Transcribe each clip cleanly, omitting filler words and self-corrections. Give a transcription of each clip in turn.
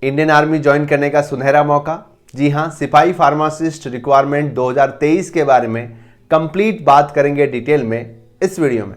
Indian army join करने का सुनहरा मौका। जी हां, सिपाही फार्मासिस्ट रिक्वायरमेंट 2023 के बारे में कंप्लीट बात करेंगे डिटेल में इस वीडियो में।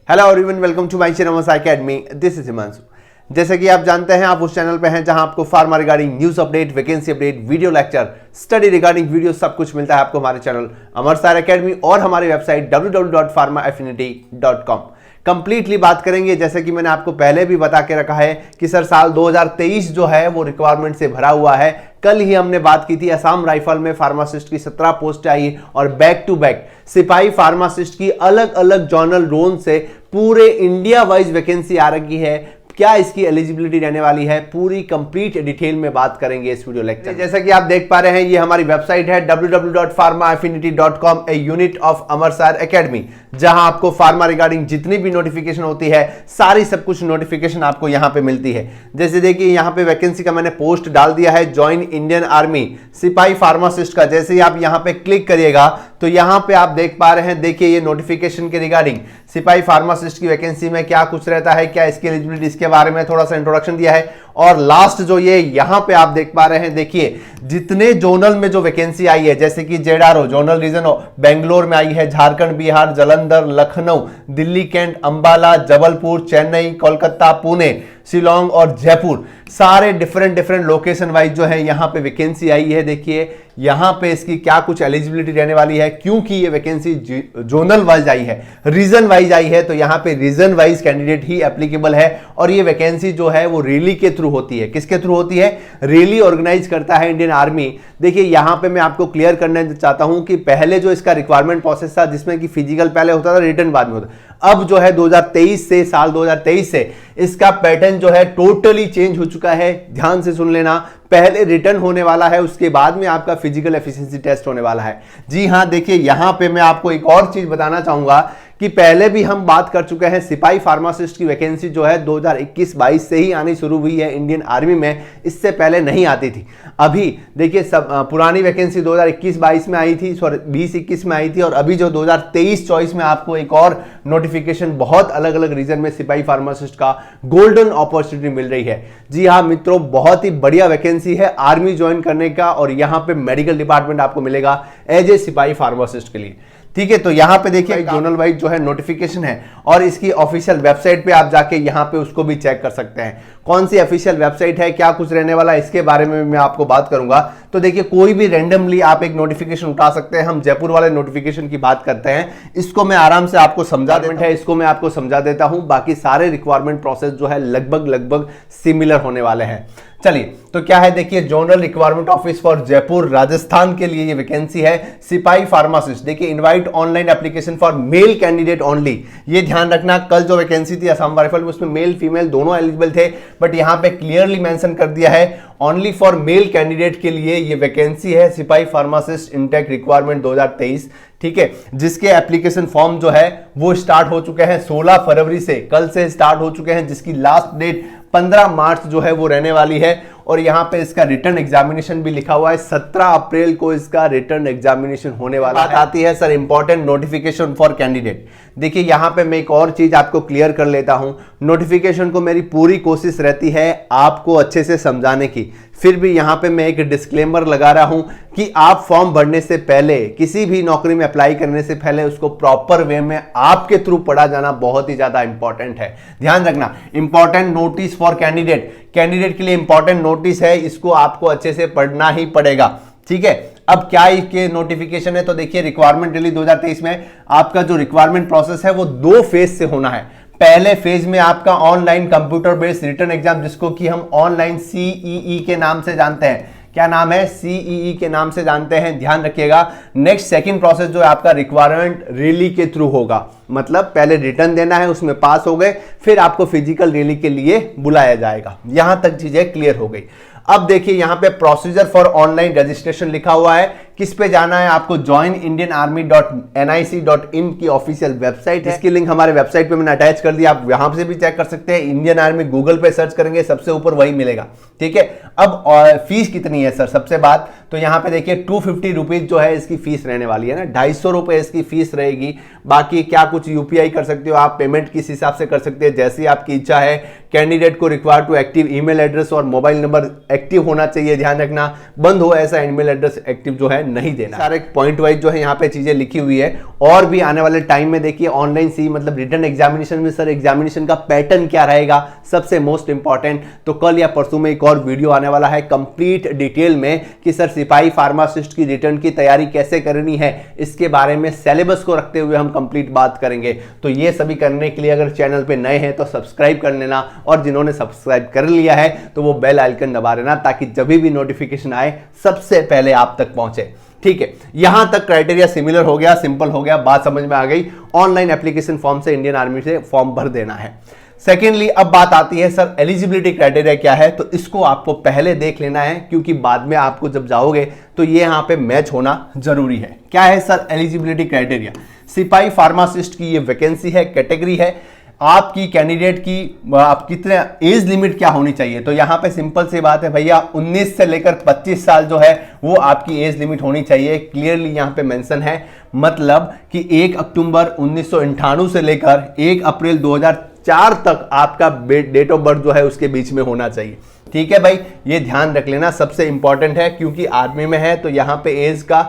Hello everyone, welcome to my channel academy. This is Himanshu. जैसे कि आप जानते हैं, आप उस चैनल पे हैं जहां आपको pharma regarding news update, vacancy update, video lecture, study regarding video सब कुछ मिलता है आपको हमारे चैनल अमरसार अकेडमी और हमारी वेबसाइट www.pharmaaffinity.com। कंप्लीटली बात करेंगे। जैसे कि मैंने आपको पहले भी बता के रखा है कि सर साल 2023 जो है वो रिक्वायरमेंट से भरा हुआ है। कल ही हमने बात की थी, असम राइफल में फार्मासिस्ट की 17 पोस्ट आई और बैक टू बैक सिपाही फार्मासिस्ट की अलग अलग जॉनल जोन से पूरे इंडिया वाइज वैकेंसी आ रही है। क्या इसकी एलिजिबिलिटी रहने वाली है, पूरी कंप्लीट डिटेल में बात करेंगे इस वीडियो लेक्चर। जैसा कि आप देख पा रहे हैं, ये हमारी वेबसाइट है www.pharmaaffinity.com, a unit of Amarsar academy, जहां आपको फार्मा रिगार्डिंग जितनी भी नोटिफिकेशन होती है सारी सब कुछ नोटिफिकेशन आपको यहां पे मिलती है। जैसे देखिए यहां पे वैकेंसी का मैंने पोस्ट डाल दिया है, ज्वाइन इंडियन आर्मी सिपाही फार्मासिस्ट का। जैसे ही आप यहां पे क्लिक करिएगा तो यहां पे आप देख पा रहे हैं, देखिए ये नोटिफिकेशन के रिगार्डिंग सिपाही फार्मासिस्ट की वैकेंसी में क्या कुछ रहता है, क्या इसकी एलिजिबिलिटी, इसके बारे में थोड़ा सा इंट्रोडक्शन दिया है। और लास्ट जो ये यहां पे आप देख पा रहे हैं, देखिए जितने जोनल में जो वैकेंसी आई है, जैसे कि जेडारो जोनल रीजन हो, बेंगलोर में आई है, झारखंड, बिहार, जालंधर, लखनऊ, दिल्ली कैंट, अंबाला, जबलपुर, चेन्नई, कोलकाता, पुणे, शिलोंग और जयपुर, सारे डिफरेंट लोकेशन वाइज जो है यहां पे वैकेंसी आई है। देखिए यहां पे इसकी क्या कुछ एलिजिबिलिटी रहने वाली है, क्योंकि ये वैकेंसी जोनल वाइज आई है, रीजन वाइज आई है, तो यहां पे रीजन वाइज कैंडिडेट ही एप्लीकेबल है। और ये वैकेंसी जो है वो रैली के थ्रू होती है। किसके थ्रू होती है? रैली ऑर्गेनाइज करता है इंडियन आर्मी। देखिए यहां पे मैं आपको क्लियर करना चाहता हूं कि पहले जो इसका रिक्वायरमेंट प्रोसेस था, जिसमें कि फिजिकल पहले होता था, रिटर्न बाद में होता, अब जो है 2023 से, साल 2023 से इसका पैटर्न जो है टोटली चेंज हो चुका है। ध्यान से सुन लेना, पहले रिटर्न होने वाला है, उसके बाद में आपका फिजिकल एफिशिएंसी टेस्ट होने वाला है। जी हां, देखिए यहां पे मैं आपको एक और चीज बताना चाहूंगा कि पहले भी हम बात कर चुके हैं, सिपाही फार्मासिस्ट की वैकेंसी जो है 2021-22 से ही आनी शुरू हुई है इंडियन आर्मी में, इससे पहले नहीं आती थी। अभी देखिए सब पुरानी वैकेंसी 2021-22 में आई थी, सॉरी 20-21 में आई थी, और अभी जो 2023-24 में आपको एक और नोटिफिकेशन बहुत अलग अलग रीजन में सिपाही फार्मासिस्ट का गोल्डन अपॉर्चुनिटी मिल रही है। जी हाँ मित्रों, बहुत ही बढ़िया वैकेंसी है आर्मी ज्वाइन करने का, और यहां पे मेडिकल डिपार्टमेंट आपको मिलेगा एज ए सिपाही फार्मासिस्ट के लिए। ठीक है, तो यहां पे देखिए जोनल वाइज जो है नोटिफिकेशन है, और इसकी ऑफिशियल वेबसाइट पे आप जाके यहां पे उसको भी चेक कर सकते हैं। कौन सी ऑफिशियल वेबसाइट है, क्या कुछ रहने वाला है, इसके बारे में मैं आपको बात करूंगा। तो देखिए कोई भी रैंडमली आप एक नोटिफिकेशन उठा सकते हैं। हम जयपुर वाले नोटिफिकेशन की बात करते हैं, इसको मैं आराम से आपको समझा देता हूं, इसको मैं आपको समझा देता हूं। बाकी सारे रिक्वायरमेंट प्रोसेस जो है लगभग सिमिलर होने वाले हैं। चलिए, तो क्या है, देखिए zonal requirement office for Jaipur Rajasthan के लिए ये वैकेंसी है, सिपाही फार्मासिस्ट। देखिए invite online application for male candidate only. ये ध्यान रखना, कल जो वैकेंसी थी असम राइफल में, उसमें मेल फीमेल दोनों एलिजिबल थे, बट यहां पे क्लियरली मेंशन कर दिया है ओनली फॉर मेल कैंडिडेट के लिए ये वैकेंसी है, सिपाही फार्मासिस्ट इनटेक रिक्वायरमेंट 2023। ठीक है, जिसके एप्लीकेशन फॉर्म जो है वो स्टार्ट हो चुके हैं 16 फरवरी से, कल से स्टार्ट हो चुके हैं, जिसकी लास्ट डेट 15 मार्च जो है वो रहने वाली है। और यहां पे इसका रिटर्न एग्जामिनेशन भी लिखा हुआ है, 17 अप्रैल को इसका रिटर्न एग्जामिनेशन होने वाला है। आती है sir important notification for candidate. देखिए यहां पे मैं एक और चीज आपको क्लियर कर लेता हूं, नोटिफिकेशन को मेरी पूरी कोशिश रहती है आपको अच्छे से समझाने की, फिर भी यहां पे मैं एक डिस्क्लेमर लगा रहा हूं कि आप फॉर्म भरने से पहले, किसी भी नौकरी में अप्लाई करने से पहले उसको प्रॉपर वे में आपके थ्रू पढ़ा जाना बहुत ही ज्यादा इंपॉर्टेंट है। ध्यान रखना, important notice for candidate, candidate के लिए इंपॉर्टेंट नोटिस है, इसको आपको अच्छे से पढ़ना ही पड़ेगा। ठीक है, अब क्या इसके नोटिफिकेशन है, तो देखिए रिक्वायरमेंट रिलीज 2023 में आपका जो रिक्वायरमेंट प्रोसेस है वो 2 फेज से होना है। पहले फेज में आपका online computer based return exam, जिसको कि हम ऑनलाइन सीईई के नाम से जानते हैं। क्या नाम है? सीईई के नाम से जानते हैं, ध्यान रखिएगा। नेक्स्ट सेकंड प्रोसेस जो है आपका रिक्वायरमेंट रैली के थ्रू होगा, मतलब पहले रिटर्न देना है, उसमें पास हो गए, फिर आपको फिजिकल रैली के लिए बुलाया जाएगा। यहां तक चीजें क्लियर हो गई। अब देखिए यहां पे प्रोसीजर फॉर ऑनलाइन रजिस्ट्रेशन लिखा हुआ है, किस पे जाना है आपको? joinindianarmy.nic.in की ऑफिशियल वेबसाइट है, इसकी लिंक हमारे वेबसाइट पे मैंने अटैच कर दिया, आप यहां से भी चेक कर सकते हैं। इंडियन आर्मी गूगल पे सर्च करेंगे सबसे ऊपर वही मिलेगा, ठीक है। अब फीस कितनी है सर, सबसे बात तो यहाँ पे देखिए 250 रुपीज जो है इसकी फीस रहने वाली है ना, 250 रुपए इसकी फीस रहेगी। बाकी क्या कुछ यूपीआई कर सकते हो आप, पेमेंट किस हिसाब से कर सकते हैं जैसी आपकी इच्छा है। कैंडिडेट को require to active email address और मोबाइल नंबर एक्टिव होना चाहिए, ध्यान रखना, बंद हो ऐसा ईमेल एड्रेस एक्टिव जो है नहीं देना। सारे पॉइंट वाइज जो है यहाँ पे चीजें लिखी हुई है। और भी आने वाले टाइम में देखिए ऑनलाइन सी मतलब रिटन एग्जामिनेशन में सर एग्जामिनेशन का पैटर्न क्या रहेगा, सबसे मोस्ट इंपॉर्टेंट। तो कल या परसों में एक और वीडियो आने वाला है कंप्लीट डिटेल में कि सर सिपाही फार्मासिस्ट की रिटर्न की तैयारी कैसे करनी है, इसके बारे में सिलेबस को रखते हुए हम कंप्लीट बात करेंगे। तो ये सभी करने के लिए अगर चैनल पे नए हैं तो सब्सक्राइब कर लेना, और जिन्होंने सब्सक्राइब कर लिया है तो वो बेल आइकन दबा लेना ताकि जब भी नोटिफिकेशन आए सबसे पहले आप तक पहुंचे, ठीक है। यहां तक क्राइटेरिया सिमिलर हो गया, सिंपल हो गया, बात समझ में आ गई। ऑनलाइन एप्लीकेशन फॉर्म से इंडियन आर्मी से फॉर्म भर देना है। सेकेंडली अब बात आती है सर एलिजिबिलिटी क्राइटेरिया क्या है, तो इसको आपको पहले देख लेना है क्योंकि बाद में आपको जब जाओगे तो ये यहां पे मैच होना जरूरी है। क्या है सर एलिजिबिलिटी क्राइटेरिया? सिपाही फार्मासिस्ट की ये वैकेंसी है, कैटेगरी है आपकी कैंडिडेट की, आप कितने एज लिमिट क्या होनी चाहिए? तो यहां पे सिंपल सी बात है भैया 19 से लेकर 25 साल जो है वो आपकी एज लिमिट होनी चाहिए, क्लियरली यहां पे मेंशन है। मतलब कि 1 अक्टूबर 1998 से लेकर 1 अप्रैल 2004 तक आपका डेट ऑफ बर्थ जो है उसके बीच में होना चाहिए, ठीक है भाई, ये ध्यान रख लेना, सबसे इंपॉर्टेंट है क्योंकि आर्मी में है तो यहां पे एज का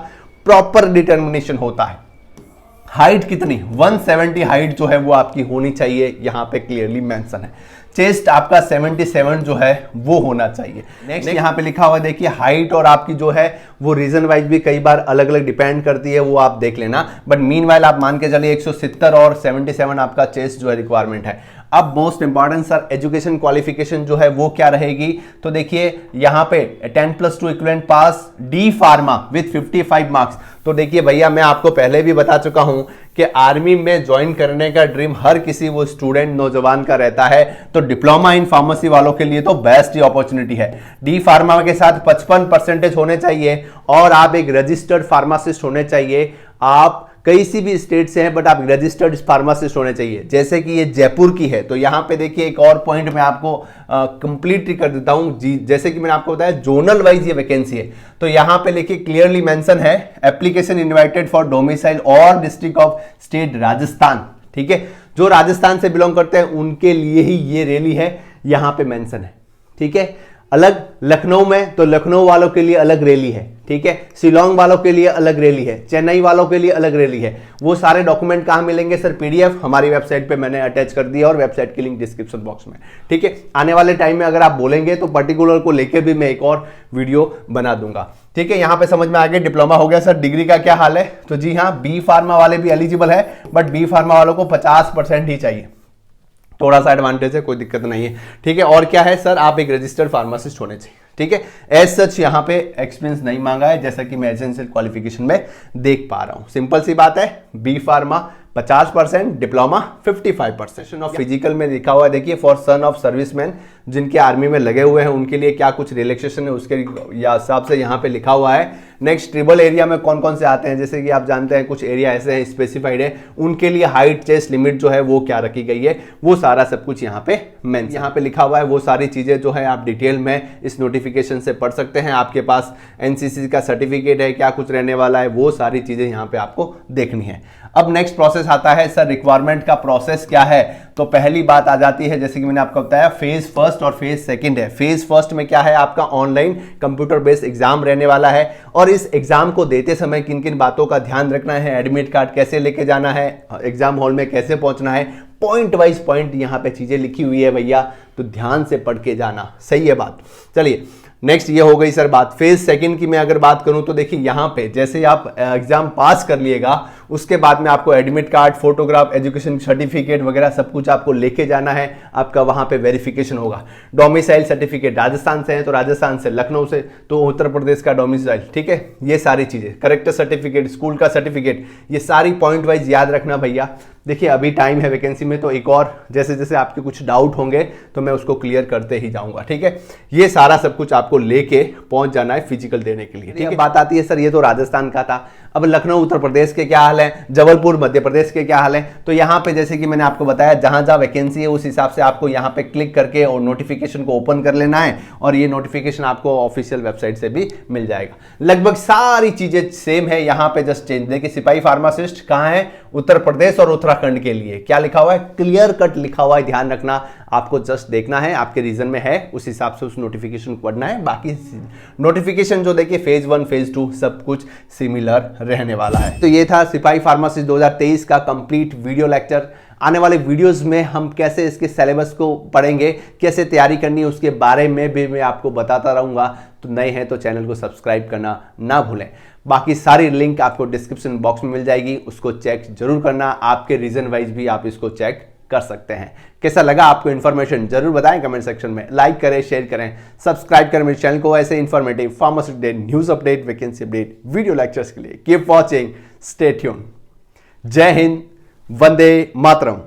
प्रॉपर डिटर्मिनेशन होता है। हाइट कितनी? 170 हाइट जो है वो आपकी होनी चाहिए, यहां पे क्लियरली मेंशन है। चेस्ट आपका 77 जो है वो होना चाहिए। नेक्स्ट यहां पे लिखा हुआ देखिए हाइट और आपकी जो है वो रीजन वाइज भी कई बार अलग अलग डिपेंड करती है, वो आप देख लेना, बट मीनवाइल आप मान के चलिए 170 और 77 आपका चेस्ट जो है रिक्वायरमेंट है। अब most important sir education qualification जो है वो क्या रहेगी? तो देखिए यहां पे 10+2 equivalent pass D pharma with 55 marks. तो देखिए भैया मैं आपको पहले भी बता चुका हूं कि आर्मी में ज्वाइन करने का ड्रीम हर किसी वो स्टूडेंट नौजवान का रहता है, तो डिप्लोमा इन फार्मेसी वालों के लिए तो बेस्ट ही अपॉर्चुनिटी है। डी फार्मा के साथ 55% होने चाहिए और आप एक रजिस्टर्ड फार्मासिस्ट होने चाहिए। आप कई सी भी स्टेट से हैं बट आप रजिस्टर्ड फार्मासिस्ट होने चाहिए, जैसे कि ये जयपुर की है। तो यहां पे देखिए एक और पॉइंट मैं आपको कंप्लीट कर देता हूं जी, जैसे कि मैंने आपको बताया जोनल वाइज ये वैकेंसी है, तो यहां पे देखिए क्लियरली मेंशन है एप्लीकेशन इनवाइटेड फॉर डोमिसाइल और डिस्ट्रिक्ट ऑफ स्टेट राजस्थान, ठीक है। जो राजस्थान से बिलोंग करते हैं उनके लिए ही ये रैली है, यहां पे मेंशन है, ठीक है। अलग लखनऊ में तो लखनऊ वालों के लिए अलग रैली है, ठीक है। शिलोंग वालों के लिए अलग रैली है, चेन्नई वालों के लिए अलग रैली है। वो सारे डॉक्यूमेंट कहां मिलेंगे सर? पीडीएफ हमारी वेबसाइट पे मैंने अटैच कर दिया और वेबसाइट की लिंक डिस्क्रिप्शन बॉक्स में, ठीक है। आने वाले टाइम में अगर आप बोलेंगे तो पर्टिकुलर को लेकर भी मैं एक और वीडियो बना दूंगा, ठीक है। यहां पे समझ में आ गया। डिप्लोमा हो गया सर, डिग्री का क्या हाल है? तो जी हाँ, बी फार्मा वाले भी एलिजिबल है बट बी फार्मा वालों को 50% ही चाहिए, थोड़ा सा एडवांटेज है, कोई दिक्कत नहीं है, ठीक है। और क्या है सर? आप एक रजिस्टर्ड फार्मासिस्ट होने चाहिए, ठीक है। एज सच यहाँ पे एक्सपीरियंस नहीं मांगा है जैसा कि मैं एसेंशियल क्वालिफिकेशन में देख पा रहा हूं। सिंपल सी बात है, B pharma 50%, diploma 55%। Of physical में लिखा हुआ है देखिए फॉर सन ऑफ सर्विसमैन, जिनके आर्मी में लगे हुए हैं उनके लिए क्या कुछ रिलैक्सेशन है उसके हिसाब से यहाँ पे लिखा हुआ है। नेक्स्ट ट्रिबल एरिया में कौन कौन से आते हैं, जैसे कि आप जानते हैं कुछ एरिया ऐसे हैं स्पेसिफाइड है, उनके लिए हाइट चेस्ट लिमिट जो है वो क्या रखी गई है, वो सारा सब कुछ यहाँ पे मेंशन यहाँ पे लिखा हुआ है। वो सारी चीजें जो है आप डिटेल में इस नोटिफिकेशन से पढ़ सकते हैं। आपके पास एनसीसी का सर्टिफिकेट है, क्या कुछ रहने वाला है, वो सारी चीजें यहाँ पे आपको देखनी है। अब नेक्स्ट प्रोसेस आता है सर रिक्वायरमेंट का प्रोसेस क्या है? तो पहली बात आ जाती है जैसे कि मैंने आपको बताया फेज फर्स्ट और फेज सेकंड है। फेज फर्स्ट में क्या है? आपका ऑनलाइन कंप्यूटर बेस्ड एग्जाम रहने वाला है और इस एग्जाम को देते समय किन किन बातों का ध्यान रखना है, एडमिट कार्ड कैसे लेके जाना है, एग्जाम हॉल में कैसे पहुंचना है, पॉइंट वाइज पॉइंट यहाँ पे चीजें लिखी हुई है भैया, तो ध्यान से पढ़ के जाना, सही है बात। चलिए नेक्स्ट ये हो गई सर बात। फेज सेकंड की मैं अगर बात करूं तो देखिए यहाँ पे जैसे आप एग्जाम पास कर लिएगा उसके बाद में आपको admit card, photograph, education certificate वगैरह सब कुछ आपको लेके जाना है। आपका वहां पे वेरिफिकेशन होगा। डोमिसाइल सर्टिफिकेट, राजस्थान से है तो राजस्थान से, लखनऊ से तो उत्तर प्रदेश का डोमिसाइल, ठीक है। ये सारी चीजें, करेक्टर सर्टिफिकेट, स्कूल का सर्टिफिकेट, ये सारी पॉइंट वाइज याद रखना भैया। देखिए अभी टाइम है वैकेंसी में, तो एक और जैसे जैसे आपके कुछ डाउट होंगे तो मैं उसको क्लियर करते ही जाऊंगा, ठीक है। ये सारा सब कुछ आपको लेके पहुंच जाना है फिजिकल देने के लिए, ठीक है। बात आती है सर ये तो राजस्थान का था, अब लखनऊ उत्तर प्रदेश के क्या हाल है, जबलपुर मध्य प्रदेश के क्या हाल है। तो यहाँ पे जैसे कि मैंने आपको बताया जहां जहां वैकेंसी है उस हिसाब से आपको यहाँ पे क्लिक करके और नोटिफिकेशन को ओपन कर लेना है, और ये नोटिफिकेशन आपको ऑफिशियल वेबसाइट से भी मिल जाएगा। लगभग सारी चीजें सेम है, यहाँ पे जस्ट चेंज। देखिए सिपाही फार्मासिस्ट कहाँ है, उत्तर प्रदेश और उत्तराखंड के लिए क्या लिखा हुआ है, क्लियर कट लिखा हुआ है, ध्यान रखना। आपको जस्ट देखना है आपके रीजन में है, उस हिसाब से उस नोटिफिकेशन को पढ़ना है। बाकी नोटिफिकेशन जो देखिए फेज 1 फेज 2 सब कुछ सिमिलर रहने वाला है। तो ये था सिपाही फार्मासिस्ट 2023 का कंप्लीट वीडियो लेक्चर। आने वाले वीडियोस में हम कैसे इसके सिलेबस को पढ़ेंगे, कैसे तैयारी करनी है, उसके बारे में भी मैं आपको बताता रहूंगा। तो नए हैं तो चैनल को सब्सक्राइब करना ना भूलें। बाकी सारी लिंक आपको डिस्क्रिप्शन बॉक्स में मिल जाएगी, उसको चेक जरूर करना। आपके रीजन वाइज भी आप इसको चेक कर सकते हैं। कैसा लगा आपको इन्फॉर्मेशन जरूर बताएं कमेंट सेक्शन में। लाइक करें, शेयर करें, सब्सक्राइब करें मेरे चैनल को ऐसे informative pharmaceutical update, news update, vacancy update, video lectures के लिए। Keep watching, stay tune. जय हिंद, वंदे मातरम।